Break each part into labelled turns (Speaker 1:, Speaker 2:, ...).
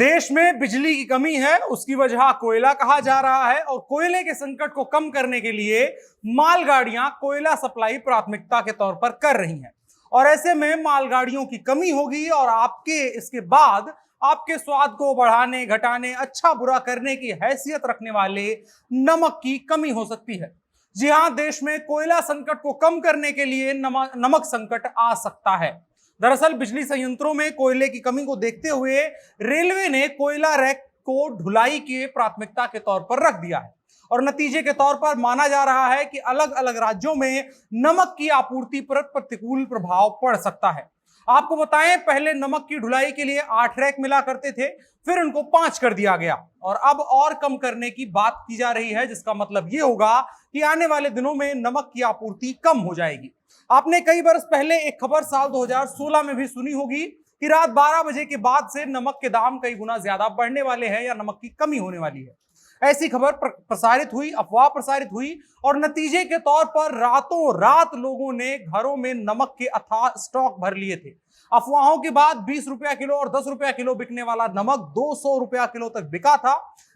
Speaker 1: देश में बिजली की कमी है, उसकी वजह कोयला कहा जा रहा है और कोयले के संकट को कम करने के लिए मालगाड़ियां कोयला सप्लाई प्राथमिकता के तौर पर कर रही हैं। और ऐसे में मालगाड़ियों की कमी होगी और आपके इसके बाद आपके स्वाद को बढ़ाने घटाने अच्छा बुरा करने की हैसियत रखने वाले नमक की कमी हो सकती है। जी हां, देश में कोयला संकट को कम करने के लिए नमक संकट आ सकता है। दरअसल बिजली संयंत्रों में कोयले की कमी को देखते हुए रेलवे ने कोयला रैक को ढुलाई की प्राथमिकता के तौर पर रख दिया है और नतीजे के तौर पर माना जा रहा है कि अलग अलग राज्यों में नमक की आपूर्ति पर प्रतिकूल प्रभाव पड़ सकता है। आपको बताएं, पहले नमक की ढुलाई के लिए 8 रैक मिला करते थे, फिर उनको 5 कर दिया गया और अब और कम करने की बात की जा रही है, जिसका मतलब यह होगा कि आने वाले दिनों में नमक की आपूर्ति कम हो जाएगी। आपने कई बरस पहले एक खबर साल 2016 में भी सुनी होगी कि रात 12 बजे के बाद से नमक के दाम कई गुना ज्यादा बढ़ने वाले हैं या नमक की कमी होने वाली है। ऐसी खबर प्रसारित हुई, अफवाह प्रसारित हुई और नतीजे के तौर पर रातों रात लोगों ने घरों में नमक के अथाह स्टॉक भर लिए थे। अफवाहों के बाद 20 रुपया किलो और 10 रुपया किलो बिकने वाला नमक 200 रुपया किलो तक बिका था।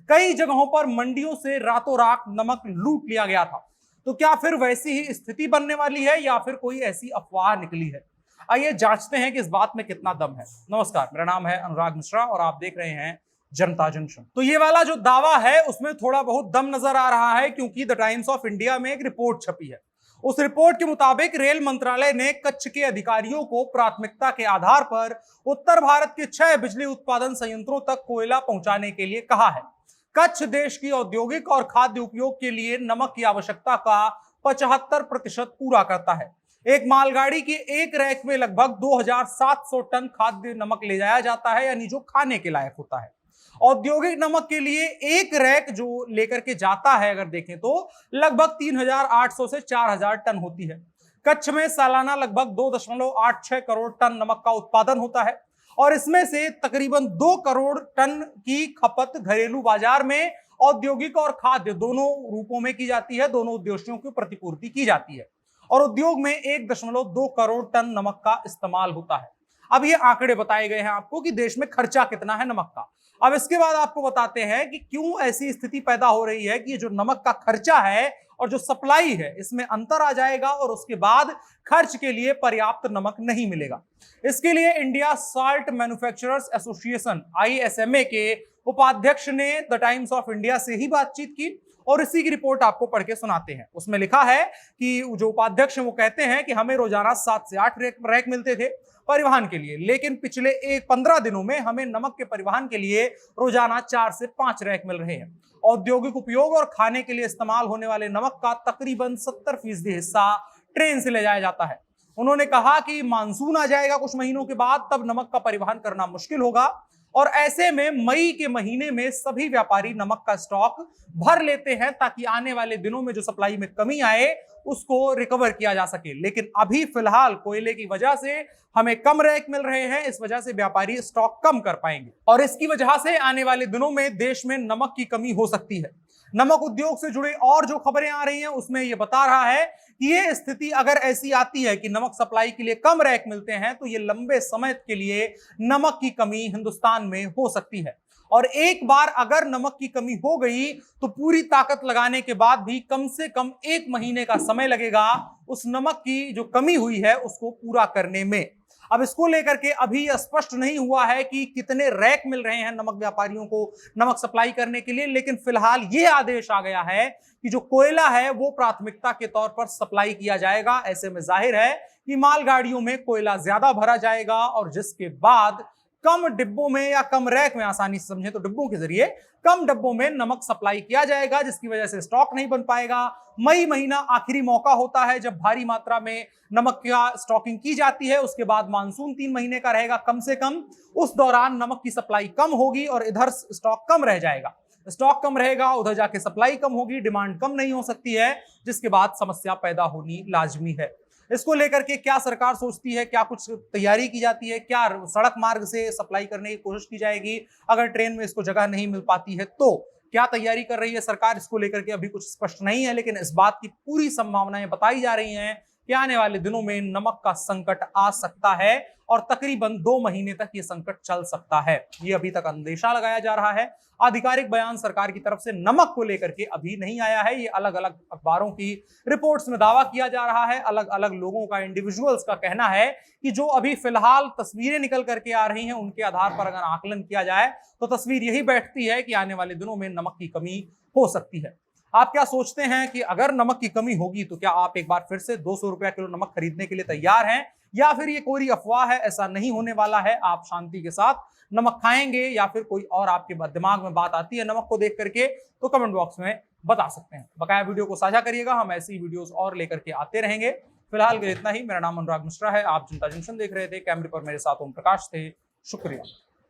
Speaker 1: कई जगहों पर मंडियों से रातों रात नमक लूट लिया गया था। तो क्या फिर वैसी ही स्थिति बनने वाली है या फिर कोई ऐसी अफवाह निकली है? आइए जांचते हैं कि इस बात में कितना दम है। नमस्कार, मेरा नाम है अनुराग मिश्रा और आप देख रहे हैं जनता जंक्शन। तो ये वाला जो दावा है उसमें थोड़ा बहुत दम नजर आ रहा है, क्योंकि द टाइम्स ऑफ इंडिया में एक रिपोर्ट छपी है। उस रिपोर्ट के मुताबिक रेल मंत्रालय ने कच्छ के अधिकारियों को प्राथमिकता के आधार पर उत्तर भारत के 6 बिजली उत्पादन संयंत्रों तक कोयला पहुंचाने के लिए कहा है। कच्छ देश की औद्योगिक और खाद्य उपयोग के लिए नमक की आवश्यकता का 75% पूरा करता है। एक मालगाड़ी की एक रैक में लगभग 2700 टन खाद्य नमक ले जाया जाता है, यानी जो खाने के लायक होता है। औद्योगिक नमक के लिए एक रैक जो लेकर के जाता है, अगर देखें तो लगभग 3800 से 4000 टन होती है। कच्छ में सालाना लगभग 2.86 करोड़ टन नमक का उत्पादन होता है और इसमें से तकरीबन 2 करोड़ टन की खपत घरेलू बाजार में औद्योगिक और खाद्य दोनों रूपों में की जाती है। दोनों उद्देश्यों की प्रतिपूर्ति की जाती है और उद्योग में 1.2 करोड़ टन नमक का इस्तेमाल होता है। अब ये आंकड़े बताए गए हैं आपको कि देश में खर्चा कितना है नमक का। अब इसके बाद आपको बताते हैं कि क्यों ऐसी स्थिति पैदा हो रही है कि ये जो नमक का खर्चा है और जो सप्लाई है इसमें अंतर आ जाएगा और उसके बाद खर्च के लिए पर्याप्त नमक नहीं मिलेगा। इसके लिए India salt manufacturers association ISMA के उपाध्यक्ष ने द टाइम्स ऑफ इंडिया से ही बातचीत की और इसी की रिपोर्ट आपको पढ़ के सुनाते हैं। उसमें लिखा है कि जो उपाध्यक्ष हैं वो कहते हैं कि हमें रोजाना 7 से 8 रैक मिलते थे परिवहन के लिए, लेकिन पिछले 15 दिनों में हमें नमक के परिवहन के लिए रोजाना 4 से 5 रैक मिल रहे हैं। औद्योगिक उपयोग और खाने के लिए इस्तेमाल होने वाले नमक का तकरीबन 70% हिस्सा ट्रेन से ले जाया जाता है। उन्होंने कहा कि मानसून आ जाएगा कुछ महीनों के बाद, तब नमक का परिवहन करना मुश्किल होगा और ऐसे में मई के महीने में सभी व्यापारी नमक का स्टॉक भर लेते हैं ताकि आने वाले दिनों में जो सप्लाई में कमी आए उसको रिकवर किया जा सके। लेकिन अभी फिलहाल कोयले की वजह से हमें कम रैक मिल रहे हैं, इस वजह से व्यापारी स्टॉक कम कर पाएंगे और इसकी वजह से आने वाले दिनों में देश में नमक की कमी हो सकती है। नमक उद्योग से जुड़े और जो खबरें आ रही हैं उसमें यह बता रहा है कि यह स्थिति अगर ऐसी आती है कि नमक सप्लाई के लिए कम रैक मिलते हैं तो यह लंबे समय के लिए नमक की कमी हिंदुस्तान में हो सकती है और एक बार अगर नमक की कमी हो गई तो पूरी ताकत लगाने के बाद भी कम से कम 1 महीने का समय लगेगा उस नमक की जो कमी हुई है उसको पूरा करने में। अब इसको लेकर के अभी स्पष्ट नहीं हुआ है कि कितने रैक मिल रहे हैं नमक व्यापारियों को नमक सप्लाई करने के लिए, लेकिन फिलहाल यह आदेश आ गया है कि जो कोयला है वो प्राथमिकता के तौर पर सप्लाई किया जाएगा। ऐसे में जाहिर है कि मालगाड़ियों में कोयला ज्यादा भरा जाएगा और जिसके बाद कम डिब्बों में या कम रैक में, आसानी से समझे तो डिब्बों के जरिए कम डिब्बों में नमक सप्लाई किया जाएगा, जिसकी वजह से स्टॉक नहीं बन पाएगा। मई महीना आखिरी मौका होता है जब भारी मात्रा में नमक का स्टॉकिंग की जाती है। उसके बाद मानसून 3 महीने का रहेगा कम से कम, उस दौरान नमक की सप्लाई कम होगी और इधर स्टॉक कम रह जाएगा। स्टॉक कम रहेगा, उधर जाके सप्लाई कम होगी, डिमांड कम नहीं हो सकती है, जिसके बाद समस्या पैदा होनी लाजमी है। इसको लेकर के क्या सरकार सोचती है, क्या कुछ तैयारी की जाती है, क्या सड़क मार्ग से सप्लाई करने की कोशिश की जाएगी अगर ट्रेन में इसको जगह नहीं मिल पाती है तो क्या तैयारी कर रही है सरकार, इसको लेकर के अभी कुछ स्पष्ट नहीं है। लेकिन इस बात की पूरी संभावनाएं बताई जा रही हैं कि आने वाले दिनों में नमक का संकट आ सकता है और तकरीबन 2 महीने तक ये संकट चल सकता है। ये अभी तक अंदेशा लगाया जा रहा है। आधिकारिक बयान सरकार की तरफ से नमक को लेकर के अभी नहीं आया है। ये अलग अलग अखबारों की रिपोर्ट्स में दावा किया जा रहा है, अलग अलग लोगों का, इंडिविजुअल्स का कहना है कि जो अभी फिलहाल तस्वीरें निकल करके आ रही हैं उनके आधार पर अगर आकलन किया जाए तो तस्वीर यही बैठती है कि आने वाले दिनों में नमक की कमी हो सकती है। आप क्या सोचते हैं कि अगर नमक की कमी होगी तो क्या आप एक बार फिर से 200 रुपया किलो नमक खरीदने के लिए तैयार हैं, या फिर ये कोई अफवाह है, ऐसा नहीं होने वाला है, आप शांति के साथ नमक खाएंगे, या फिर कोई और आपके दिमाग में बात आती है नमक को देख करके, तो कमेंट बॉक्स में बता सकते हैं। बकाया वीडियो को साझा करिएगा, हम ऐसी वीडियोस और लेकर के आते रहेंगे। फिलहाल के लिए इतना ही। मेरा नाम अनुराग मिश्रा है, आप जनता जंक्शन देख रहे थे, कैमरे पर मेरे साथ ओम प्रकाश थे। शुक्रिया।